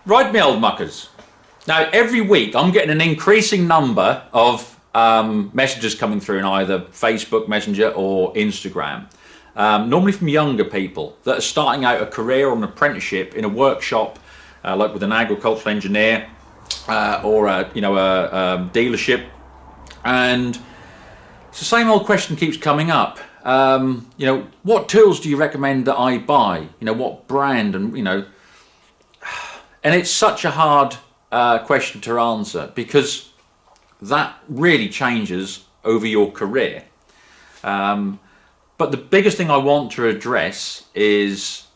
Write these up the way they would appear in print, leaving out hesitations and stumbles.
Right, me old muckers. Now, every week I'm getting an increasing number of messages coming through in either Facebook Messenger or Instagram. Normally from younger people that are starting out a career or an apprenticeship in a workshop, like with an agricultural engineer or a dealership, and it's the same old question keeps coming up. What tools do you recommend that I buy? What brand? And and it's such a hard question to answer, because that really changes over your career. But the biggest thing I want to address is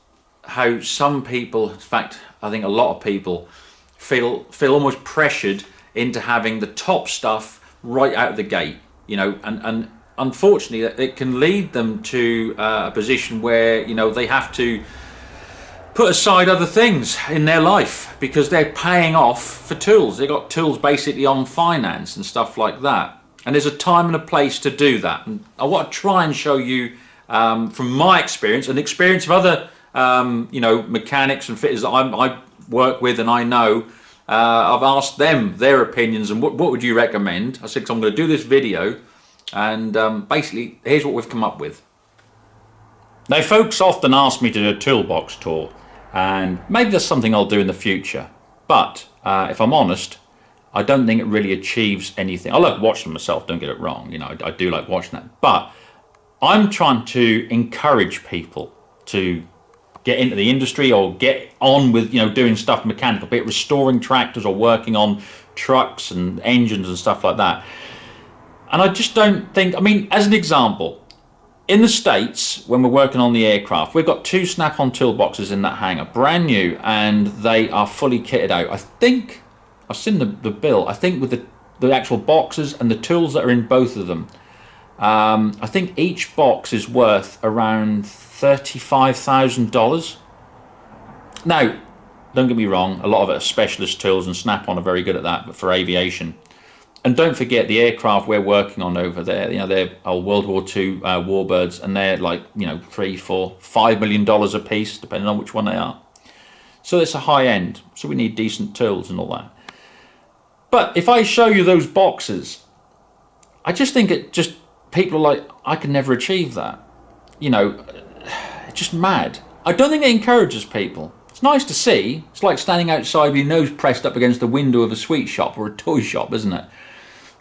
how some people, in fact, I think a lot of people feel almost pressured into having the top stuff right out of the gate, and unfortunately it can lead them to a position where, they have to put aside other things in their life because they're paying off for tools. They've got tools basically on finance and stuff like that. And there's a time and a place to do that. And I want to try and show you from my experience and the experience of other mechanics and fitters that I work with and I know. I've asked them their opinions and what would you recommend. I said, 'cause I'm going to do this video, and basically here's what we've come up with. Now, folks often ask me to do a toolbox tour, and maybe that's something I'll do in the future, but if I'm honest, I don't think it really achieves anything. I like watching myself, don't get it wrong, I do like watching that, but I'm trying to encourage people to get into the industry or get on with doing stuff mechanical, be it restoring tractors or working on trucks and engines and stuff like that. And I just don't think, as an example, in the States, when we're working on the aircraft, we've got 2 snap-on toolboxes in that hangar, brand new, and they are fully kitted out. I think, I've seen the bill, I think with the actual boxes and the tools that are in both of them, I think each box is worth around $35,000. Now, don't get me wrong, a lot of it are specialist tools, and Snap-on are very good at that, but for aviation. And don't forget the aircraft we're working on over there, they're old World War II warbirds, and they're like, $3, $4, $5 million a piece, depending on which one they are. So it's a high end, so we need decent tools and all that. But if I show you those boxes, I just think people are like, I can never achieve that. It's just mad. I don't think it encourages people. It's nice to see. It's like standing outside with your nose pressed up against the window of a sweet shop or a toy shop, isn't it?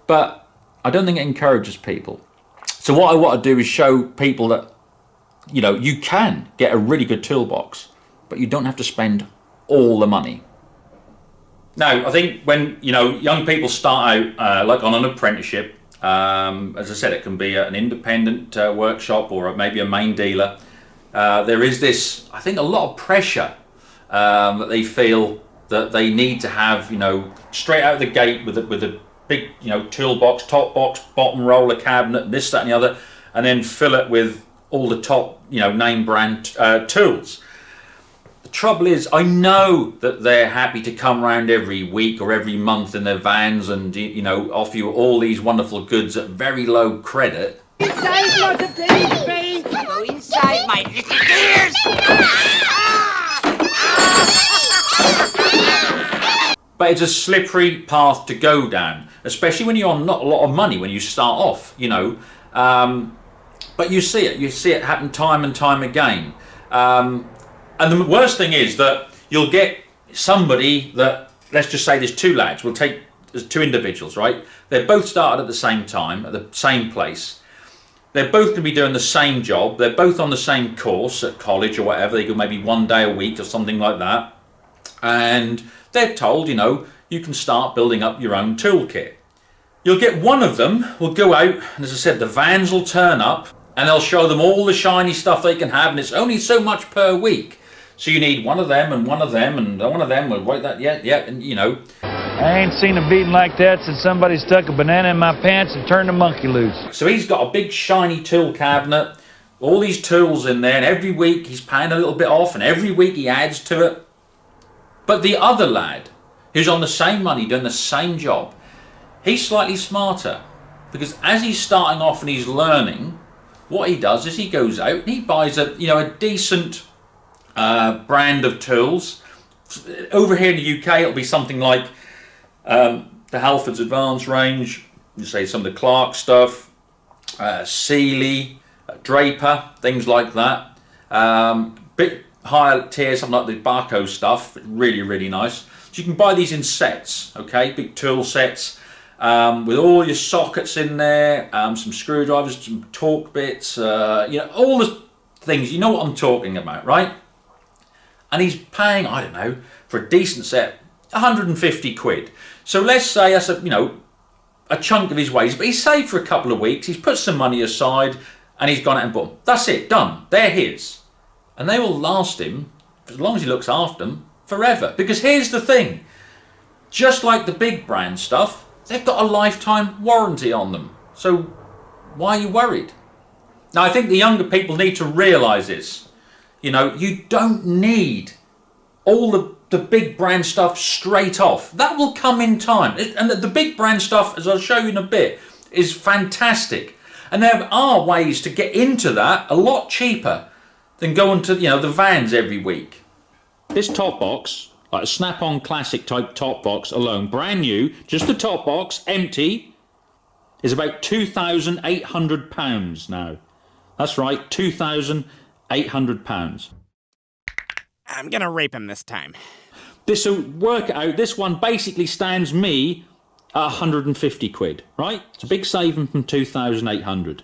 But I don't think it encourages people. So what I want to do is show people that, you can get a really good toolbox, but you don't have to spend all the money. Now, I think when, young people start out like on an apprenticeship, as I said, it can be an independent workshop or maybe a main dealer. There is this, I think, a lot of pressure that they feel that they need to have, straight out of the gate with a big, toolbox, top box, bottom roller cabinet, this, that, and the other, and then fill it with all the top, name brand tools. The trouble is, I know that they're happy to come around every week or every month in their vans and, offer you all these wonderful goods at very low credit. Inside my baby! Go inside my little ears! But it's a slippery path to go down, especially when you're on not a lot of money when you start off, But you see it happen time and time again. And the worst thing is that you'll get somebody that, let's just say there's 2 lads, there's 2 individuals, right? They're both started at the same time, at the same place. They're both going to be doing the same job. They're both on the same course at college or whatever. They go maybe 1 day a week or something like that. And they're told, you can start building up your own toolkit. You'll get one of them will go out, and as I said, the vans will turn up, and they'll show them all the shiny stuff they can have, and it's only so much per week. So you need one of them and one of them, and one of them will write that, yeah, and I ain't seen a beating like that since somebody stuck a banana in my pants and turned a monkey loose. So he's got a big shiny tool cabinet, all these tools in there, and every week he's paying a little bit off, and every week he adds to it. But the other lad, who's on the same money, doing the same job, he's slightly smarter, because as he's starting off and he's learning, what he does is he goes out and he buys a decent brand of tools, Over here in the UK, it'll be something like the Halfords Advanced range, you say some of the Clark stuff, Sealy, Draper, things like that. Bit higher tier, something like the Barco stuff, really, really nice. So you can buy these in sets, okay, big tool sets, with all your sockets in there, some screwdrivers, some torque bits, you know, all the things, you know what I'm talking about, right? And he's paying, I don't know, for a decent set, 150 quid. So let's say that's a, you know, a chunk of his wages, but he's saved for a couple of weeks, he's put some money aside, and he's gone out and bought them. That's it, done. They're his. And they will last him, as long as he looks after them, forever. Because here's the thing, just like the big brand stuff, they've got a lifetime warranty on them. So why are you worried? Now, I think the younger people need to realise this. You know, you don't need all the big brand stuff straight off. That will come in time. And the big brand stuff, as I'll show you in a bit, is fantastic. And there are ways to get into that a lot cheaper than going to, you know, the vans every week. This top box, like a snap-on classic type top box alone, brand new, just the top box, empty, is about £2,800 now. That's right, £2,800. I'm gonna rape him this time. This will work out, this one basically stands me at 150 quid, right? It's a big saving from 2,800,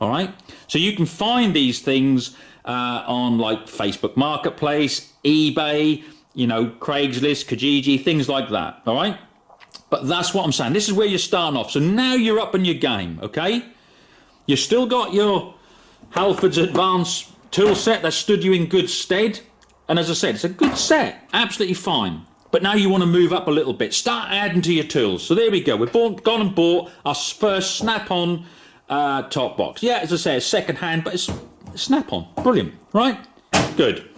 all right? So you can find these things on like Facebook Marketplace, eBay, you know, Craigslist, Kijiji, things like that, all right? But that's what I'm saying. This is where you're starting off. So now you're up in your game, okay? You still got your Halfords Advanced tool set that stood you in good stead. And as I said, it's a good set, absolutely fine. But now you want to move up a little bit. Start adding to your tools. So there we go. We've gone and bought our first snap-on top box. Yeah, as I say, it's second hand, but it's snap-on. Brilliant, right? Good.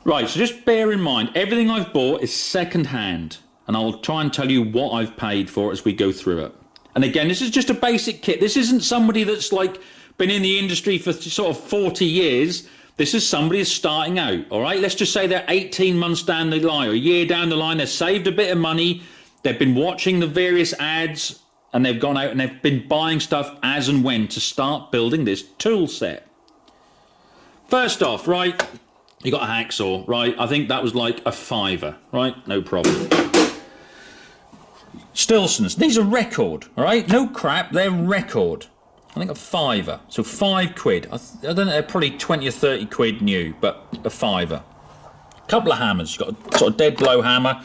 Right, so just bear in mind, everything I've bought is second hand. And I'll try and tell you what I've paid for as we go through it. And again, this is just a basic kit. This isn't somebody that's like been in the industry for sort of 40 years. This is somebody who's starting out, all right? Let's just say they're 18 months down the line or a year down the line. They've saved a bit of money. They've been watching the various ads and they've gone out and they've been buying stuff as and when to start building this tool set. First off, right, you got a hacksaw, right? I think that was like a £5, right? No problem. Stilsons, these are record, all right? No crap, they're record. I think a £5, so £5. I don't know, they're probably 20 or 30 quid new, but a £5. Couple of hammers, you've got a sort of dead blow hammer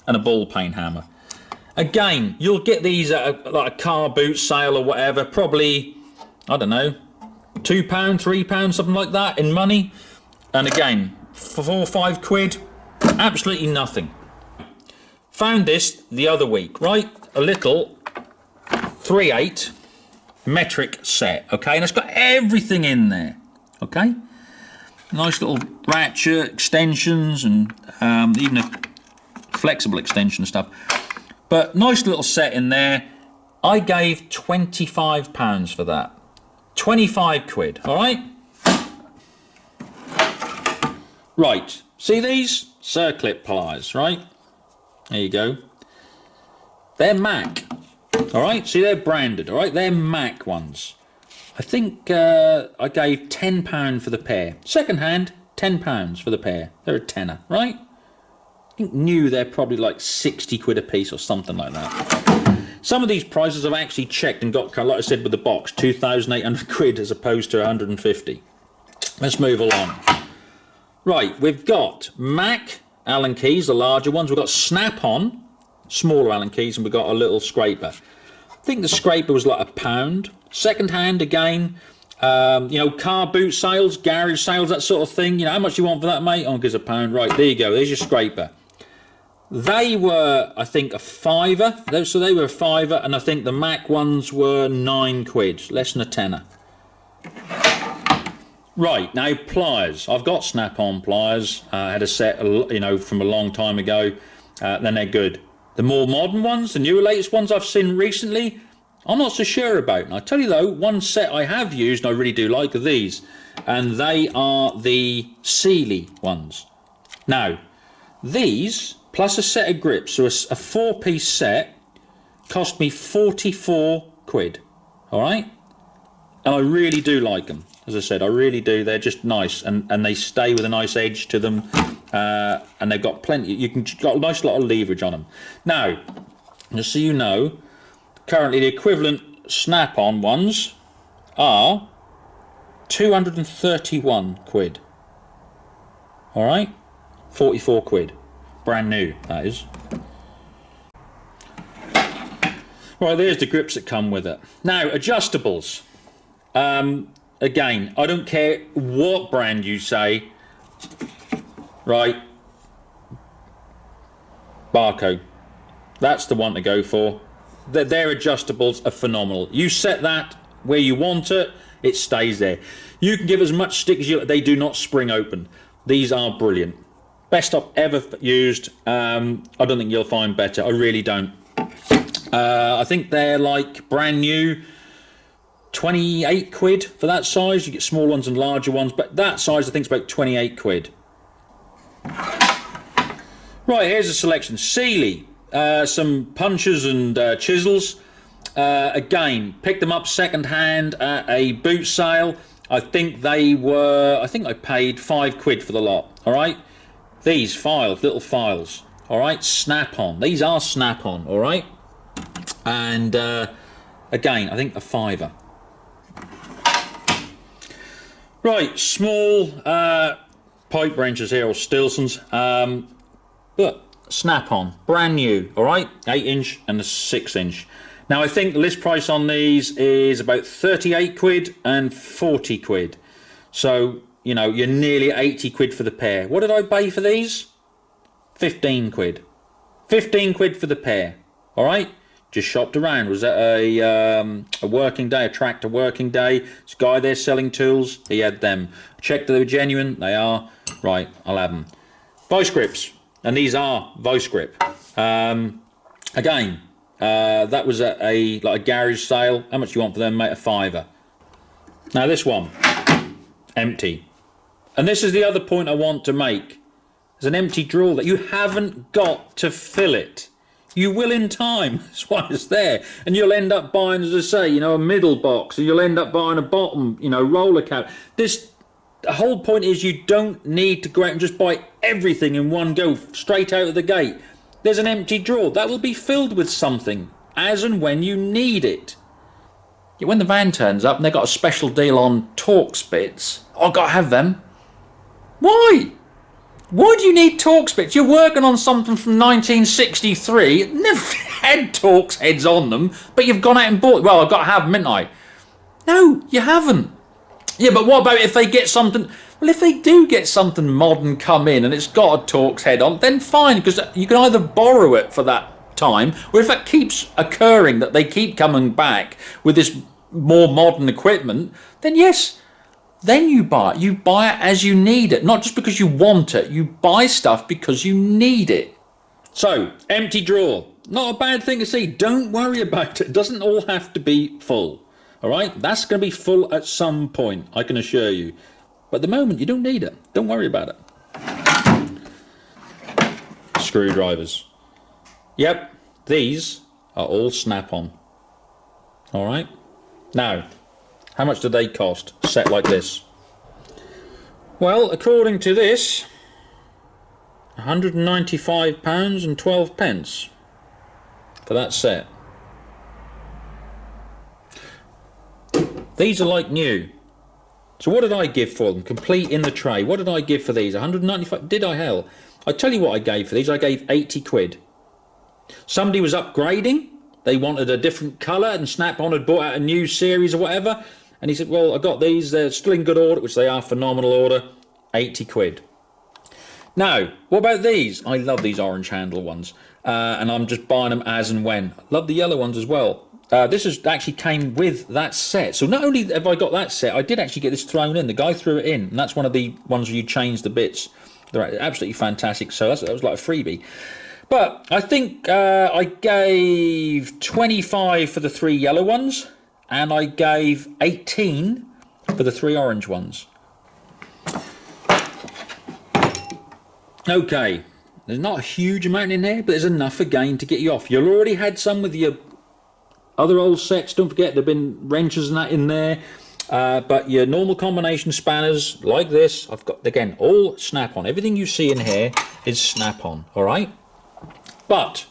and a ball peen hammer. Again, you'll get these at like a car boot sale or whatever, probably, I don't know, £2, £3, something like that in money. And again, for 4 or 5 quid, absolutely nothing. Found this the other week, right? A little 3/8 metric set, okay? And it's got everything in there, okay? Nice little ratchet extensions and even a flexible extension stuff. But nice little set in there. I gave £25 for that. 25 quid, all right? Right, see these? Circlip pliers, right? There you go. They're Mac, all right? See, they're branded, all right? They're Mac ones. I think I gave £10 for the pair. Second hand, £10 for the pair. They're a tenner, right? I think new they're probably like 60 quid a piece or something like that. Some of these prices I've actually checked and got, like I said with the box, 2,800 quid as opposed to 150. Let's move along. Right, we've got Mac Allen keys, the larger ones. We've got snap-on, smaller Allen keys, and we've got a little scraper. I think the scraper was like £1. Second hand again, you know, car boot sales, garage sales, that sort of thing. You know, how much you want for that, mate? Oh, gives £1. Right, there you go. There's your scraper. They were, I think, a £5. So they were a £5, and I think the Mac ones were 9 quid, less than a tenner. Right, now pliers. I've got snap-on pliers. I had a set, you know, from a long time ago. Then they're good. The more modern ones, the newer latest ones I've seen recently, I'm not so sure about. And I tell you though, one set I have used and I really do like are these, and they are the Sealy ones. Now, these plus a set of grips, so a 4-piece set, cost me 44 quid. All right, and I really do like them. As I said, I really do. They're just nice, and they stay with a nice edge to them, and they've got plenty. Got a nice lot of leverage on them. Now, just so you know, currently the equivalent snap-on ones are 231 quid. All right, 44 quid, brand new. That is. Right, there's the grips that come with it. Now, adjustables. Again, I don't care what brand you say. Right, Barco. That's the one to go for. Their adjustables are phenomenal. You set that where you want it, it stays there. You can give as much stick as you like. They do not spring open. These are brilliant. Best I've ever used. I don't think you'll find better. I really don't. I think they're like brand new, 28 quid for that size. You get small ones and larger ones, but that size I think is about 28 quid. Right, here's a selection. Sealy, some punches and chisels. Again, picked them up second hand at a boot sale. I think I paid 5 quid for the lot. All right, these files, little files. All right, snap-on. These are snap-on. All right. And again, I think a £5. Right, small pipe wrenches here, or Stilsons, but snap-on, brand new. All right, 8-inch and a 6-inch. Now I think the list price on these is about 38 quid and 40 quid. So, you know, you're nearly 80 quid for the pair. What did I pay for these? 15 quid. 15 quid for the pair. All right. Just shopped around. Was at a working day, a tractor working day. This guy there selling tools, he had them. Checked that they were genuine. They are. Right, I'll have them. Vice grips, and these are vice grip. Again, that was at a garage sale. How much do you want for them, mate? A £5. Now this one, empty. And this is the other point I want to make. There's an empty drawer that you haven't got to fill it. You will in time. That's why it's there. And you'll end up buying, as I say, you know, a middle box, and you'll end up buying a bottom, you know, roller cap. The whole point is you don't need to go out and just buy everything in one go, straight out of the gate. There's an empty drawer. That will be filled with something as and when you need it. Yeah, when the van turns up and they've got a special deal on Torx bits, I've got to have them. Why? Why do you need Torx bits? You're working on something from 1963. It never had Torx heads on them, but you've gone out and bought. Well, I've got to have them, haven't I? No, you haven't. Yeah, but what about if they get something? Well, if they do get something modern come in and it's got a Torx head on, then fine, because you can either borrow it for that time, or if it keeps occurring that they keep coming back with this more modern equipment, then yes. Then you buy it. You buy it as you need it, not just because you want it. You buy stuff because you need it. So, empty drawer. Not a bad thing to see. Don't worry about it. It doesn't all have to be full. All right? That's going to be full at some point, I can assure you. But at the moment, you don't need it. Don't worry about it. Screwdrivers. Yep, these are all snap-on. All right? Now, how much do they cost, set like this? Well, according to this, £195 and 12 pence for that set. These are like new. So what did I give for them? Complete in the tray. What did I give for these? 195? Did I hell? I tell you what I gave for these. I gave 80 quid. Somebody was upgrading. They wanted a different colour, and Snap-on had bought out a new series or whatever. And he said, well, I got these, they're still in good order, which they are, phenomenal order, 80 quid. Now, what about these? I love these orange handle ones, and I'm just buying them as and when. Love the yellow ones as well. This actually came with that set. So not only have I got that set, I did actually get this thrown in. The guy threw it in, and that's one of the ones where you change the bits. They're absolutely fantastic, so that was like a freebie. But I think I gave 25 for the 3 yellow ones, and I gave 18 for the 3 orange ones. Okay, there's not a huge amount in here, but there's enough again to get you off. You already had some with your other old sets, don't forget there've been wrenches and that in there. But your normal combination spanners like this, I've got, again, all snap-on. Everything you see in here is snap-on, all right? But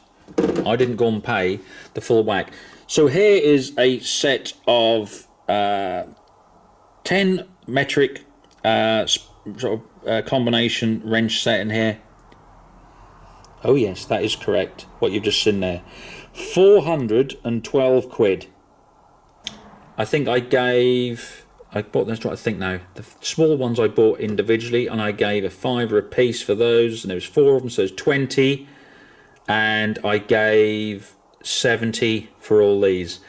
I didn't go and pay the full whack. So here is a set of 10 metric combination wrench set in here. Oh yes, that is correct, what you've just seen there. 412 quid. I think I bought, let's try to think now. The small ones I bought individually, and I gave a £5 a piece for those, and there was 4 of them, so there's 20. And I gave 70 for all these,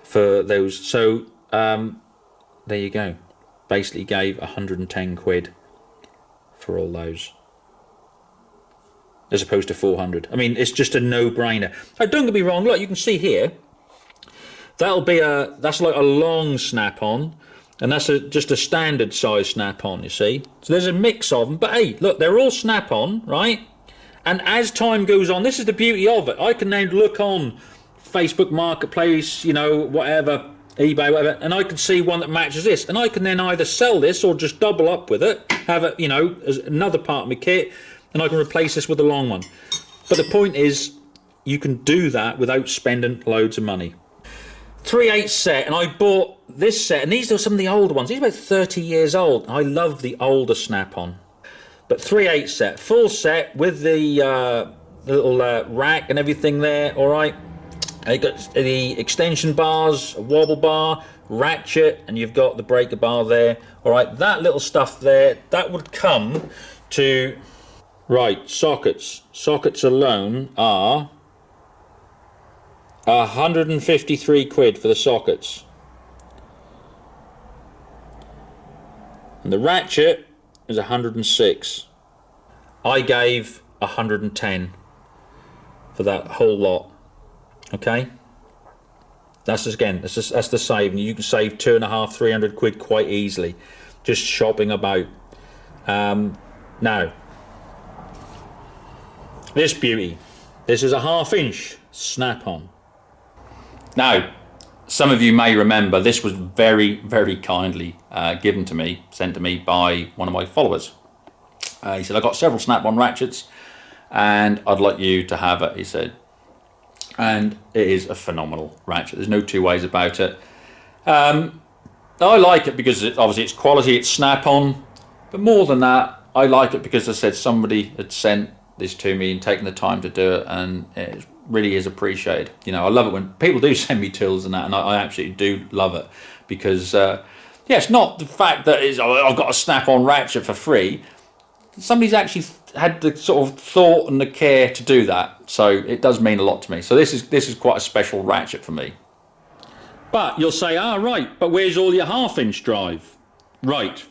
for those. So there you go. Basically gave 110 quid for all those, as opposed to 400. I mean, it's just a no-brainer. Don't get me wrong. Look, you can see here. That's like a long snap-on, and that's just a standard size snap-on. You see. So there's a mix of them. But hey, look, they're all snap-on, right? And as time goes on, this is the beauty of it. I can then look on Facebook Marketplace, you know, whatever, eBay, whatever, and I can see one that matches this. And I can then either sell this or just double up with it, have it, you know, as another part of my kit, and I can replace this with a long one. But the point is, you can do that without spending loads of money. 3/8 set, and I bought this set, and these are some of the older ones. These are about 30 years old. I love the older snap-on. But 3/8 set, full set with the little rack and everything there, all right. You got the extension bars, a wobble bar, ratchet, and you've got the breaker bar there, all right. That little stuff there, that would come to, right, sockets. Sockets alone are 153 quid for the sockets. And the ratchet is 106. I gave 110 for that whole lot. Okay, that's the saving. You can save 250, 300 quid quite easily just shopping about. Now this beauty, this is a 1/2 inch snap-on. Now, some of you may remember this was very, very kindly given to me, sent to me by one of my followers. He said, I got several snap-on ratchets and I'd like you to have it, he said. And it is a phenomenal ratchet. There's no two ways about it. I like it because obviously it's quality, it's snap-on. But more than that, I like it because I said somebody had sent this to me and taken the time to do it, and it really is appreciated. You know, I love it when people do send me tools and that, and I absolutely do love it because, yeah, it's not the fact that I've got a snap-on ratchet for free. Somebody's actually had the sort of thought and the care to do that, so it does mean a lot to me. So this is quite a special ratchet for me. But you'll say, right, but where's all your 1/2 inch drive? Right,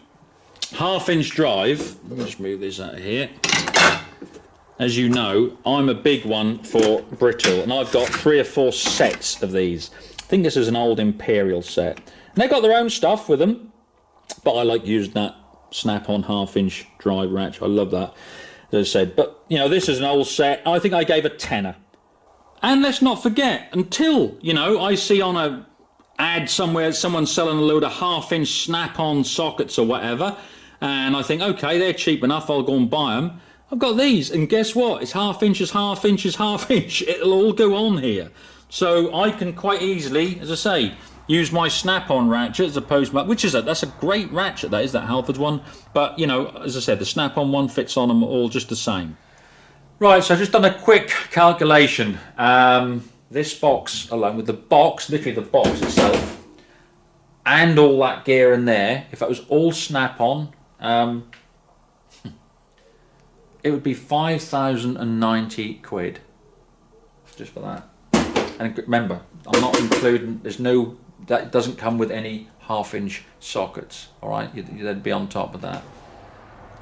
1/2 inch drive, let me just move this out of here. As you know, I'm a big one for brittle, and I've got 3 or 4 sets of these. I think this is an old Imperial set. And they've got their own stuff with them, but I like using that snap-on 1/2 inch drive ratchet. I love that, as I said. But, you know, this is an old set. I think I gave a tenner. And let's not forget, until, you know, I see on a ad somewhere someone's selling a load of 1/2 inch snap-on sockets or whatever, and I think, okay, they're cheap enough, I'll go and buy them. I've got these, and guess what? It's 1/2 inches, 1/2 inches, 1/2 inch. It'll all go on here. So I can quite easily, as I say, use my snap-on ratchet as opposed to, that's a great ratchet, that is, that Halford one. But, you know, as I said, the snap-on one fits on them all just the same. Right, so I've just done a quick calculation. This box alone, with the box, literally the box itself, and all that gear in there, if that was all snap-on, it would be 5,090 quid just for that. And remember, I'm not including, that doesn't come with any 1/2 inch sockets, all right? You'd be on top of that.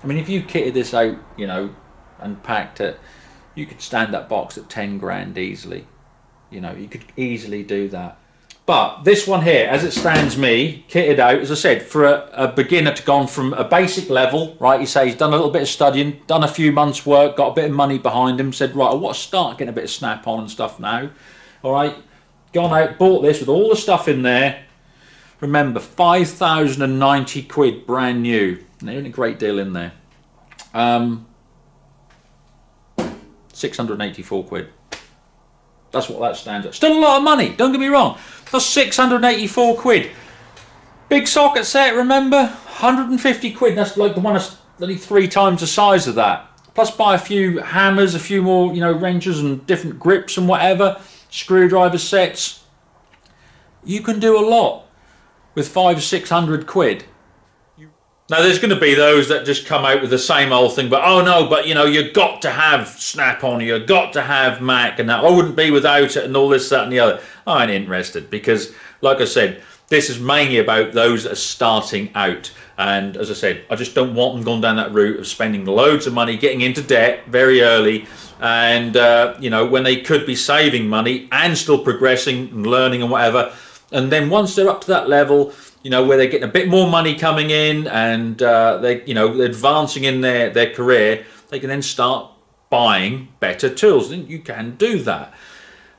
I mean, if you kitted this out, you know, and packed it, you could stand that box at 10 grand easily. You know, you could easily do that. But this one here, as it stands me, kitted out, as I said, for a beginner to gone from a basic level, right, you say he's done a little bit of studying, done a few months work, got a bit of money behind him, said, right, I want to start getting a bit of snap-on and stuff now. All right, gone out, bought this with all the stuff in there. Remember, 5,090 quid brand new. And there ain't a great deal in there. 684 quid. That's what that stands at. Still a lot of money, don't get me wrong. That's 684 quid. Big socket set, remember? 150 quid. That's like the one that's only 3 times the size of that. Plus buy a few hammers, a few more, you know, wrenches and different grips and whatever. Screwdriver sets. You can do a lot with 500-600 quid. Now there's going to be those that just come out with the same old thing, but oh no, but you know, you've got to have Snap-on, you've got to have Muck and that, I wouldn't be without it and all this, that and the other. I ain't interested because, like I said, this is mainly about those that are starting out. And as I said, I just don't want them going down that route of spending loads of money, getting into debt very early, and you know, when they could be saving money and still progressing and learning and whatever. And then once they're up to that level, you know, where they're getting a bit more money coming in and they, you know, advancing in their career, they can then start buying better tools. And you can do that.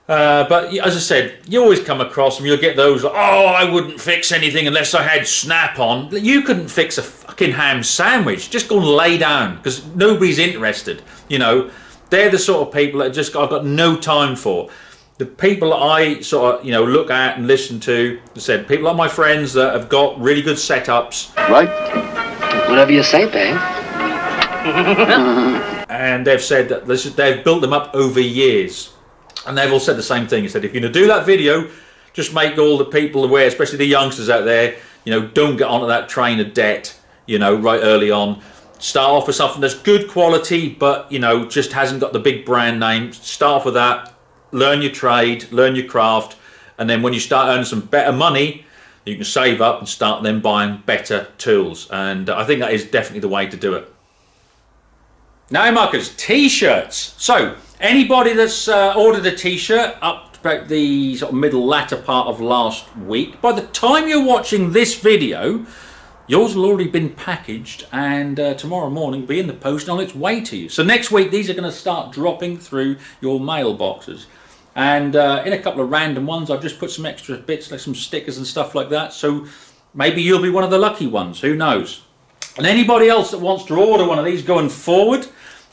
But as I said, you always come across them. You'll get those, like, oh, I wouldn't fix anything unless I had Snap-on. You couldn't fix a fucking ham sandwich. Just go and lay down because nobody's interested. You know, they're the sort of people that I've got no time for. The people that I sort of, you know, look at and listen to, I said, people like my friends that have got really good setups. Right. Whatever you say, babe. And they've said that they've built them up over years. And they've all said the same thing. They said, if you're going to do that video, just make all the people aware, especially the youngsters out there, you know, don't get onto that train of debt, you know, right early on. Start off with something that's good quality, but, you know, just hasn't got the big brand name. Start off with that. Learn your trade, learn your craft, and then when you start earning some better money, you can save up and start then buying better tools. And I think that is definitely the way to do it. Now, Muckers, T-shirts. So, anybody that's ordered a T-shirt up to about the sort of middle latter part of last week, by the time you're watching this video, yours will already been packaged and tomorrow morning will be in the post on its way to you. So next week, these are going to start dropping through your mailboxes. And in a couple of random ones, I've just put some extra bits, like some stickers and stuff like that. So maybe you'll be one of the lucky ones, who knows. And anybody else that wants to order one of these going forward,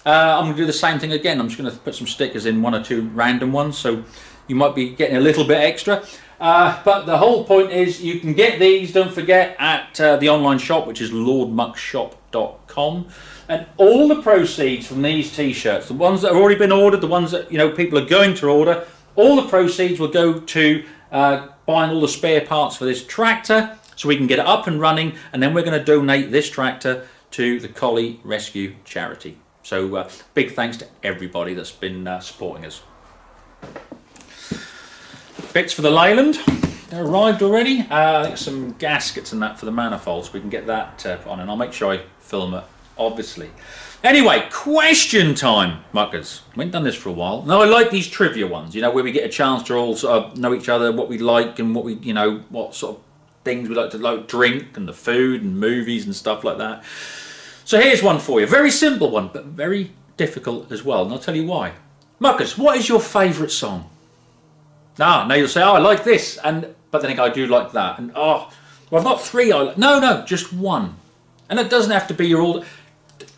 I'm going to do the same thing again. I'm just going to put some stickers in, 1 or 2 random ones. So you might be getting a little bit extra. But the whole point is you can get these, don't forget, at the online shop, which is lordmuckshop.com. And all the proceeds from these T-shirts, the ones that have already been ordered, the ones that, you know, people are going to order, all the proceeds will go to buying all the spare parts for this tractor so we can get it up and running, and then we're going to donate this tractor to the Collie Rescue Charity. So big thanks to everybody that's been supporting us. Bits for the Leyland, they're arrived already. I think some gaskets and that for the manifolds, we can get that on, and I'll make sure I film it, obviously. Anyway, question time, Muckers. We haven't done this for a while. Now, I like these trivia ones, you know, where we get a chance to all sort of know each other, what we like and what we, you know, what sort of things we like to drink and the food and movies and stuff like that. So here's one for you. Very simple one, but very difficult as well. And I'll tell you why. Muckers, what is your favourite song? Now you'll say, oh, I like this, but then I do like that. And oh, well, I've got 3 I like. No, just 1. And it doesn't have to be your all.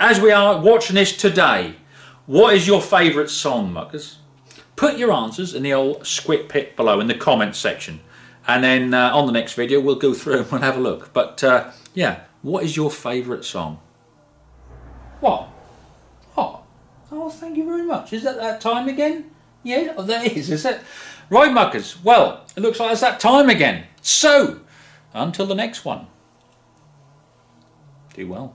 As we are watching this today, what is your favourite song, Muckers? Put your answers in the old squid pit below in the comments section. And then on the next video, we'll go through and we'll have a look. But yeah, what is your favourite song? What? Oh, thank you very much. Is that time again? Yeah, that is it? Right, Muckers. Well, it looks like it's that time again. So, until the next one, do well.